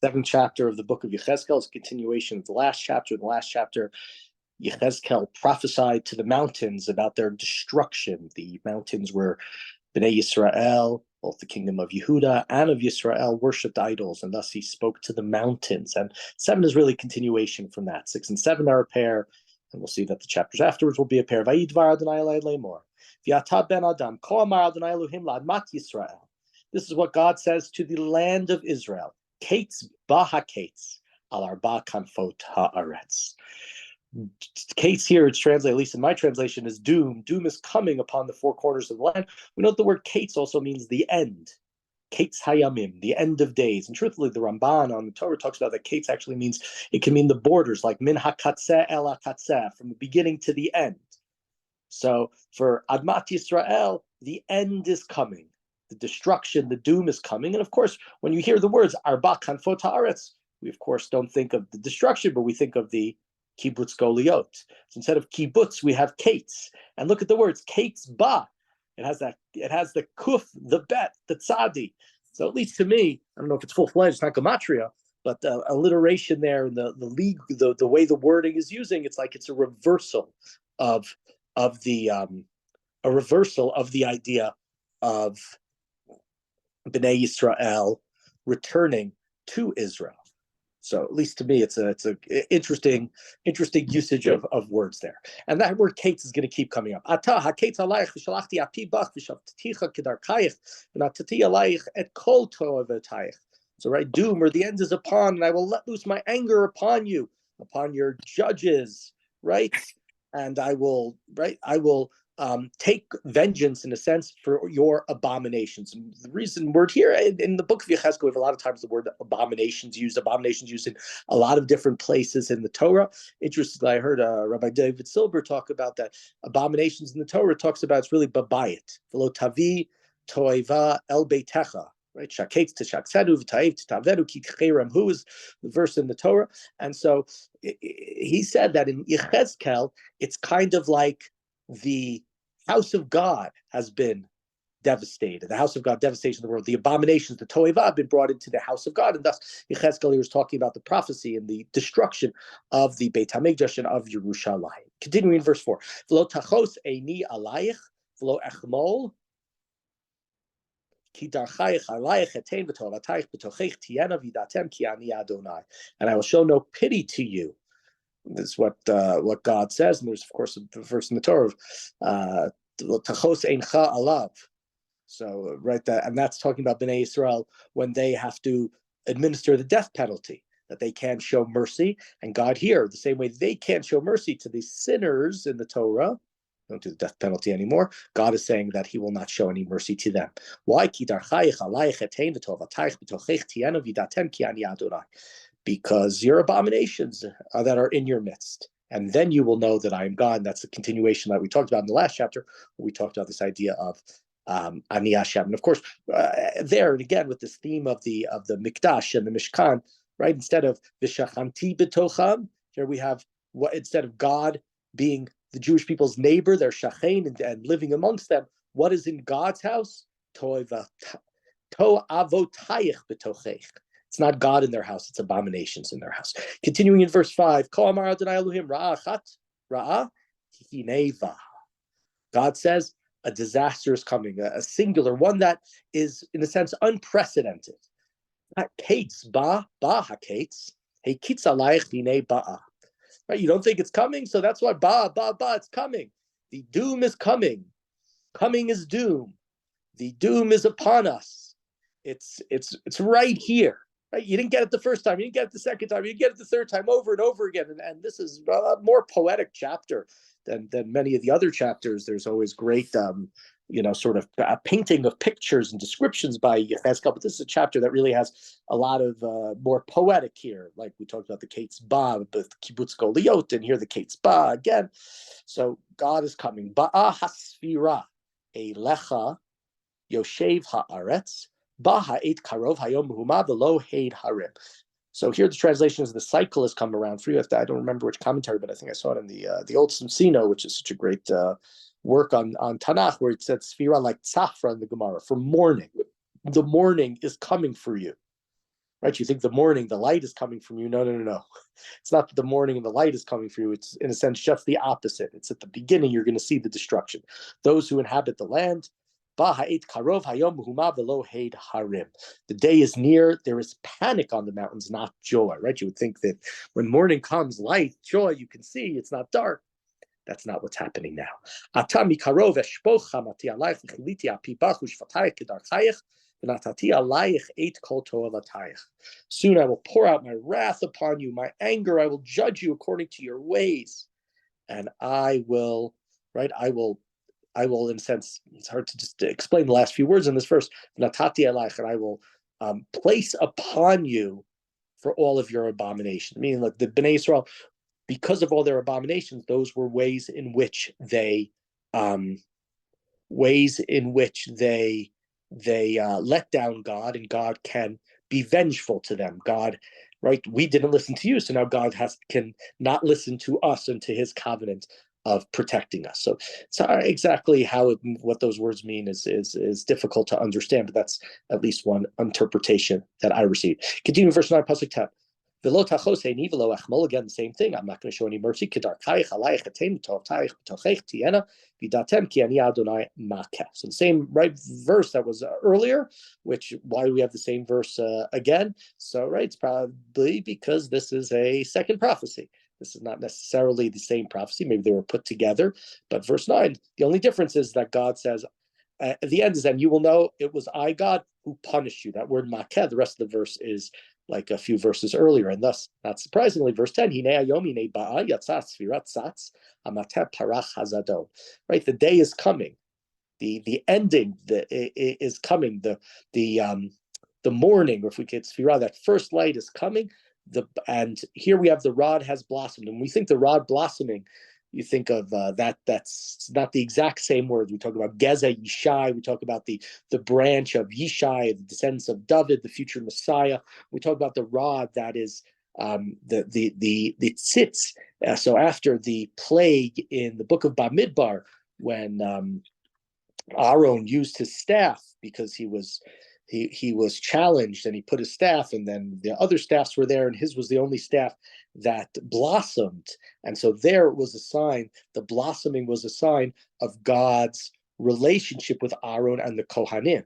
Seventh chapter of the book of Yechezkel is a continuation of the last chapter. In the last chapter, Yechezkel prophesied to the mountains about their destruction. The mountains were Bnei Yisrael, both the kingdom of Yehuda and of Yisrael, worshipped idols, and thus he spoke to the mountains. And 7 is really a continuation from that. 6 and 7 are a pair, and we'll see that the chapters afterwards will be a pair. Vayidvar Adonai Elai Lemor, V'yata ben Adam, Ko amar Adonai Elohim la'admat Yisrael. This is what God says to the land of Israel. Kates ba hakates al arba kanfot haaretz. Kates here, it's translated, at least in my translation, is doom. Doom is coming upon the four corners of the land. We know that the word kates also means the end. Kates hayamim, the end of days. And truthfully, the Ramban on the Torah talks about that kates actually means, it can mean the borders, like min hakatzeh el hakatzeh, from the beginning to the end. So for Admat Yisrael, the end is coming. The destruction, the doom is coming. And of course, when you hear the words arba kanfot haaretz, we of course don't think of the destruction, but we think of the kibbutz goliot. So instead of kibbutz, we have kates. And look at the words kates ba. It has the kuf, the bet, the tzadi. So at least to me, I don't know if it's full-fledged, it's not gematria, but alliteration there and the way the wording is using, it's like it's a reversal of the idea of Bnei Yisrael returning to Israel. So at least to me, it's a interesting usage of words there. And that word kates is going to keep coming up. Ata hakates alayich v'shalachti api bach v'shavticha kedarkayich v'natati alayich et kol toavetayich. So right, doom, or the end is upon, and I will let loose my anger upon you, upon your judges, right? And I will take vengeance, in a sense, for your abominations. And the reason word here in the book of Yechezkel, we have a lot of times the word abominations used in a lot of different places in the Torah. Interestingly, I heard Rabbi David Silber talk about that abominations in the Torah talks about, it's really babayit, v'lo tavi toiva el beitecha. Right, shaketz to shaksedu v'taiv to tavedu ki kcherem, who is the verse in the Torah. And so he said that in Yechezkel, it's kind of like the house of God has been devastated. The house of God, devastation of the world. The abominations, the toeva, have been brought into the house of God. And thus, Yechezkel was talking about the prophecy and the destruction of the Beit HaMikdash and of Yerushalayim. Continuing in verse 4. V'lo tachos eini alayich, v'lo echmol, ki darchayich alayich etein v'tovatayich b'tochech tiena v'datem ki ani Adonai. And I will show no pity to you. This is what God says, and there's of course a verse in the Torah of tachos eincha alav. So right, that, and that's talking about Bnei Yisrael when they have to administer the death penalty, that they can't show mercy. And God here, the same way they can't show mercy to the sinners in the Torah, don't do the death penalty anymore. God is saying that He will not show any mercy to them. Why? Because your abominations that are in your midst. And then you will know that I am God. And that's the continuation that we talked about in the last chapter, where we talked about this idea of Ani Hashem. And of course, there, and again, with this theme of the Mikdash and the Mishkan, right? Instead of V'shachanti b'tocham, here we have, instead of God being the Jewish people's neighbor, their shachain, and living amongst them, what is in God's house? To'avotayich b'tochech. It's not God in their house, it's abominations in their house. Continuing in verse 5, God says a disaster is coming, a singular one that is, in a sense, unprecedented. Kates ba hakates, hey kitz alayich b'nei ba'a. Right? You don't think it's coming, so that's why it's coming. The doom is coming. Coming is doom. The doom is upon us. It's right here. Right? You didn't get it the first time. You didn't get it the second time. You didn't get it the third time, over and over again. And this is a more poetic chapter than many of the other chapters. There's always great, sort of a painting of pictures and descriptions by Yechezkel. But this is a chapter that really has a lot of more poetic here. Like we talked about the Kates Ba, the Kibbutz Goliot, and here the Kates Ba again. So God is coming. Ba'a hasfira elecha yoshev haaretz. So here the translation is the cycle has come around for you. I don't remember which commentary, but I think I saw it in the old Simsino, which is such a great work on Tanakh, where it said Sfira like Tzafra in the Gemara, for morning. The morning is coming for you. right? You think the morning, the light is coming from you. No, no, no, no. It's not that the morning and the light is coming for you. It's, in a sense, just the opposite. It's at the beginning you're going to see the destruction. Those who inhabit the land, the day is near. There is panic on the mountains, not joy, right? You would think that when morning comes, light, joy, you can see, it's not dark. That's not what's happening now. Soon I will pour out my wrath upon you, my anger, I will judge you according to your ways. And I will, right? I will, in a sense, it's hard to just explain the last few words in this verse. And I will place upon you for all of your abominations. Meaning, like the Bnei Israel, because of all their abominations, those were ways in which they let down God, and God can be vengeful to them. God, right? We didn't listen to you, so now God can not listen to us and to His covenant of protecting us. So exactly what those words mean is difficult to understand, but that's at least one interpretation that I received. Continue verse 9, pasuk 10. Again, the same thing. I'm not going to show any mercy. So the same verse that was earlier, why do we have the same verse again? So it's probably because this is a second prophecy. This is not necessarily the same prophecy. Maybe they were put together. But verse 9, the only difference is that God says, at the end is, and you will know it was I, God, who punished you. That word makeh, the rest of the verse is like a few verses earlier, and thus, not surprisingly, verse 10, Yomi right? The day is coming. The ending is coming. The morning, or if we get Sfirah, that first light is coming. And here we have the rod has blossomed. And we think the rod blossoming, you think of that's not the exact same word. We talk about Geza Yishai. We talk about the branch of Yishai, the descendants of David, the future Messiah. We talk about the rod that is the tzitz. So after the plague in the book of Bamidbar, when Aaron used his staff because he was challenged, and he put his staff, and then the other staffs were there, and his was the only staff that blossomed. And so there was a sign, the blossoming was a sign of God's relationship with Aaron and the Kohanim.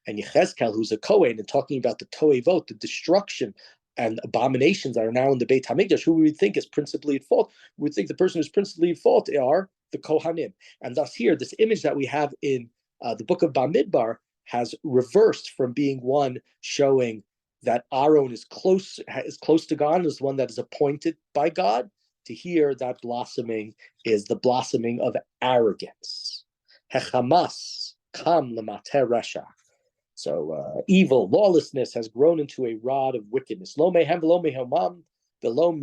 And Yechezkel, who's a Kohen, and talking about the Toevot, the destruction and abominations that are now in the Beit HaMikdash, who we would think is principally at fault. We would think the person who's principally at fault are the Kohanim. And thus here, this image that we have in the book of Bamidbar has reversed from being one showing that Aaron is close to God, is the one that is appointed by God, to here that blossoming is the blossoming of arrogance. Hechamas kam l'mateh resha. So evil, lawlessness has grown into a rod of wickedness. Lo mehem v'lo mehomam v'lo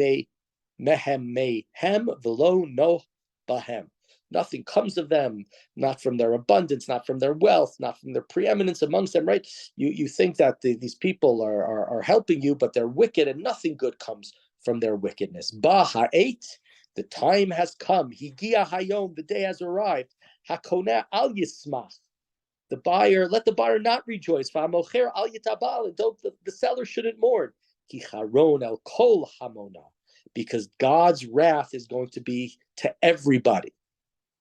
mehem mehem v'lo no bahem. Nothing comes of them, not from their abundance, not from their wealth, not from their preeminence amongst them, right? You think that these people are helping you, but they're wicked, and nothing good comes from their wickedness. Ba ha'et, the time has come. Higia hayom, the day has arrived. Hakoneh al yismach. The buyer, let the buyer not rejoice. Va'amocher al yitabal, and the seller shouldn't mourn. Ki charon el kol hamona, because God's wrath is going to be to everybody.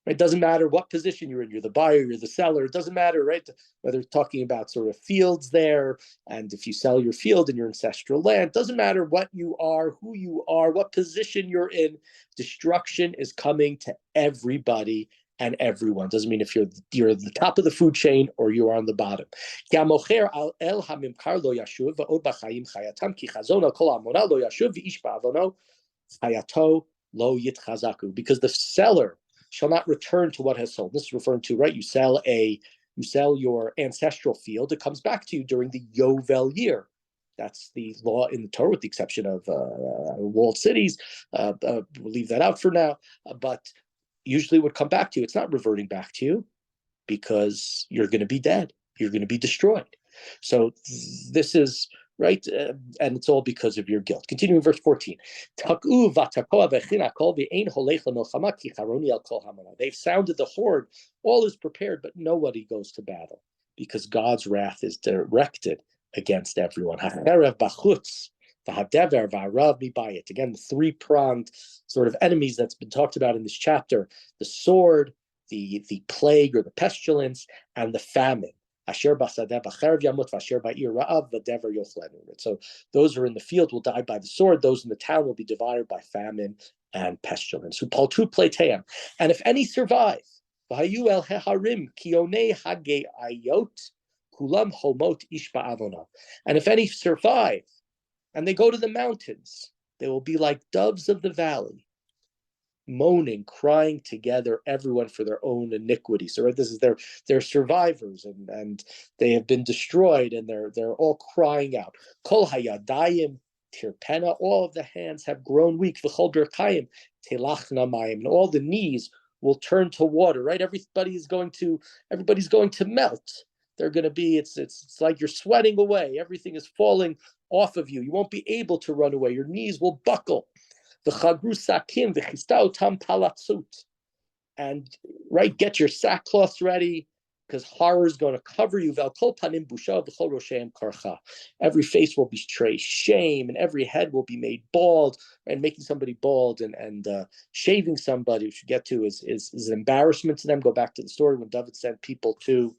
It doesn't matter what position you're in. You're the buyer, you're the seller. It doesn't matter, right? Whether it's talking about sort of fields there, and if you sell your field in your ancestral land, it doesn't matter what you are, who you are, what position you're in. Destruction is coming to everybody and everyone. Doesn't mean if you're at the top of the food chain or you are on the bottom. Because the seller shall not return to what has sold. This is referring to, right? You sell your ancestral field. It comes back to you during the Yovel year. That's the law in the Torah, with the exception of walled cities. We'll leave that out for now. But usually it would come back to you. It's not reverting back to you because you're going to be dead. You're going to be destroyed. So this is right, and it's all because of your guilt. Continuing verse 14. They've sounded the horn, all is prepared, but nobody goes to battle, because God's wrath is directed against everyone. Hacherev bachutz, v'hadever v'arav mibayit. Again, the three-pronged sort of enemies that's been talked about in this chapter: the sword, the plague or the pestilence, and the famine. So those who are in the field will die by the sword. Those in the town will be devoured by famine and pestilence. And if any survive, and if any survive and they go to the mountains, they will be like doves of the valley, moaning, crying together, everyone for their own iniquity. So this is they're survivors, and they have been destroyed, and they're all crying out. Kol hayadayim tirpena, all of the hands have grown weak. V'chol birkayim telachna mayim, and all the knees will turn to water. Right, everybody's going to melt. They're going to be. It's like you're sweating away. Everything is falling off of you. You won't be able to run away. Your knees will buckle. And right, get your sackcloths ready, because horror is going to cover you. Every face will betray shame, and every head will be made bald. And making somebody bald and shaving somebody, which we get to, is an embarrassment to them. Go back to the story when David sent people to,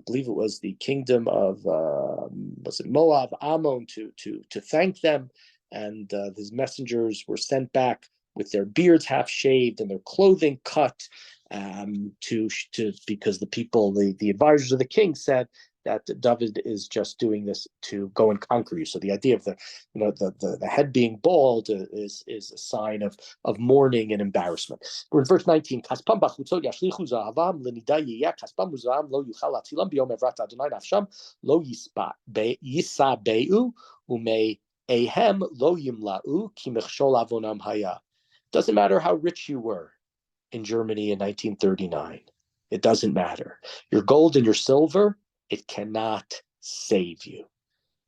I believe it was the kingdom of was it Moab, Ammon, to thank them. And his messengers were sent back with their beards half shaved and their clothing cut, because the people, the advisors of the king, said that David is just doing this to go and conquer you. So the idea of the head being bald is a sign of mourning and embarrassment. We're in verse 19. Ehem lo yimla'u ki mechshol avonam haya. Doesn't matter how rich you were in Germany in 1939. It doesn't matter. Your gold and your silver, it cannot save you.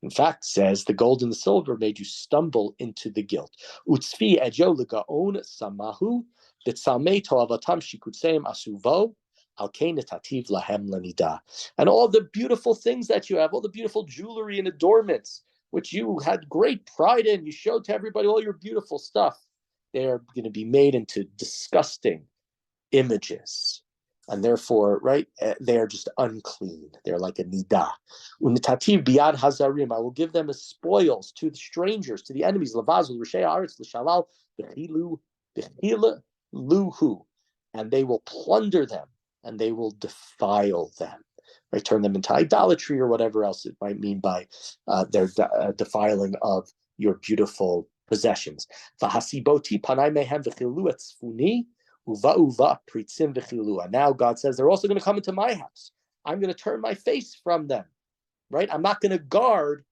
In fact, says the gold and the silver made you stumble into the guilt. Utzvi edyo legaon samahu b'tzalmei toavatam shikutseim asuvo al kein tativ lahem lanida. And all the beautiful things that you have, all the beautiful jewelry and adornments, which you had great pride in, you showed to everybody all your beautiful stuff, they're going to be made into disgusting images. And therefore, right, they are just unclean. They're like a nidah. Unitativ biyad hazarim, I will give them as spoils to the strangers, to the enemies. Lavazul rishei haaretz l'shalal b'chilu luhu, and they will plunder them, and they will defile them. Right, turn them into idolatry or whatever else it might mean by their defiling of your beautiful possessions. V'hasiboti panai mehem v'chilu etzfuni. Now God says they're also going to come into my house. I'm going to turn my face from them. Right? I'm not going to guard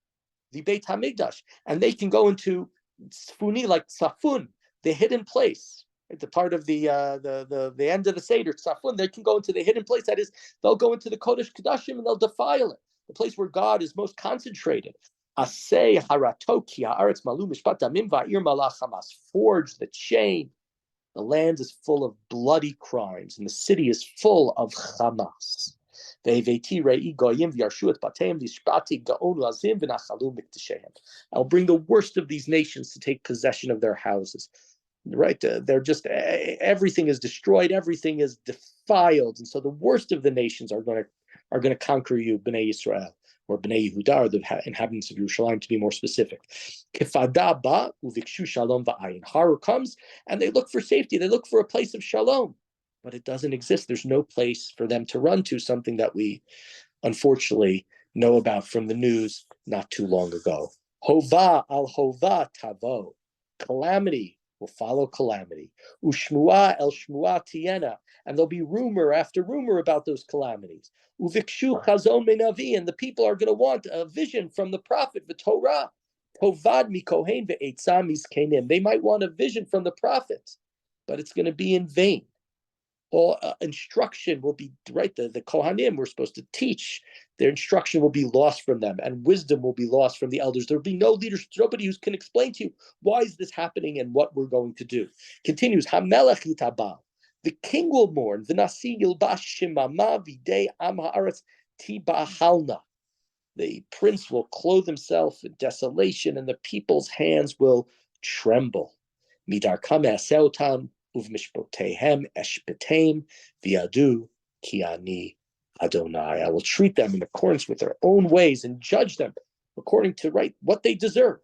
the Beit HaMikdash, and they can go into Sfuni, like Safun, the hidden place. Right? The part of the end of the Seder, Safun, they can go into the hidden place. That is, they'll go into the Kodesh Kodashim and they'll defile it, the place where God is most concentrated. Aseh haratoki haaretz malu mishpat damim va'ir malach Hamas. Forge the chain. The land is full of bloody crimes, and the city is full of Hamas. I'll bring the worst of these nations to take possession of their houses. Right? They're just, everything is destroyed, everything is defiled, and so the worst of the nations are going to conquer you, Bnei Yisrael, or Bnei Yehuda, or the inhabitants of Yerushalayim, to be more specific. Kifada ba uvikshu shalom va'ayin. Horror comes, and they look for safety. They look for a place of shalom, but it doesn't exist. There's no place for them to run to, something that we, unfortunately, know about from the news not too long ago. Hova al hova tavo. Calamity will follow calamity. Ushmua el shmua tiena. And there'll be rumor after rumor about those calamities. Uvikshu chazon menavi, and the people are going to want a vision from the prophet, the Torah. Tovad mikohen ve'etza miskenim. They might want a vision from the prophet, but it's going to be in vain. All instruction will be, right, the Kohanim were supposed to teach. Their instruction will be lost from them, and wisdom will be lost from the elders. There will be no leaders, nobody who can explain to you why is this happening and what we're going to do. Continues, Hamelech yitabal. The king will mourn. V'nasi yilbash shimama v'dei am haaretz tibahalna. The prince will clothe himself in desolation, and the people's hands will tremble. Midarkam eseotam uvmishpotehem eshpetem viadu kiani Adonai. I will treat them in accordance with their own ways and judge them according to what they deserve.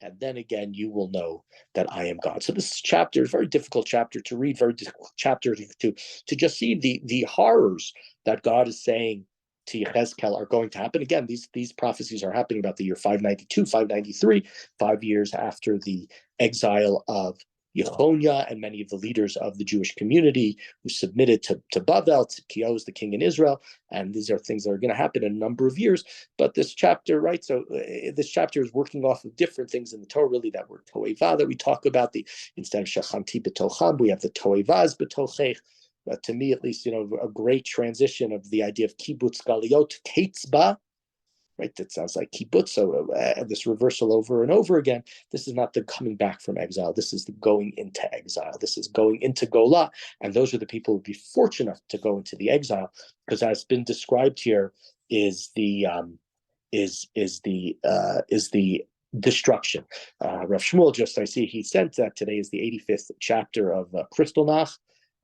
And then again, you will know that I am God. So this chapter is a very difficult chapter to read, very difficult chapter to just see the horrors that God is saying to Hezkel are going to happen. Again, these prophecies are happening about the year 592, 593, 5 years after the exile of Yehonia and many of the leaders of the Jewish community who submitted to Bavel, to Kios, the king in Israel. And these are things that are going to happen in a number of years. But this chapter, right, so this chapter is working off of different things in the Torah, really, that word toeva that we talk about. Instead of shachanti b'tocham, we have the toevas b'tochech. To me, at least, a great transition of the idea of kibbutz galiot, ketzba, right? That sounds like kibbutz. So this reversal over and over again. This is not the coming back from exile. This is the going into exile. This is going into Golah, and those are the people who would be fortunate enough to go into the exile, because as been described here is the destruction. Rav Shmuel, I see he sent that today is the 85th chapter of Kristallnacht.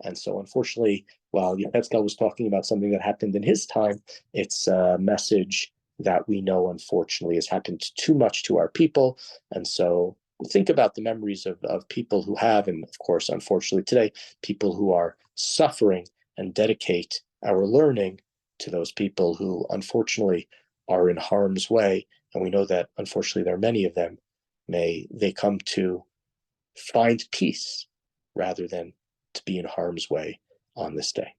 And so, unfortunately, while Yechezkel was talking about something that happened in his time, it's a message that we know, unfortunately, has happened too much to our people. And so think about the memories of people who have, and of course, unfortunately today, people who are suffering, and dedicate our learning to those people who, unfortunately, are in harm's way. And we know that, unfortunately, there are many of them. May they come to find peace rather than to be in harm's way on this day.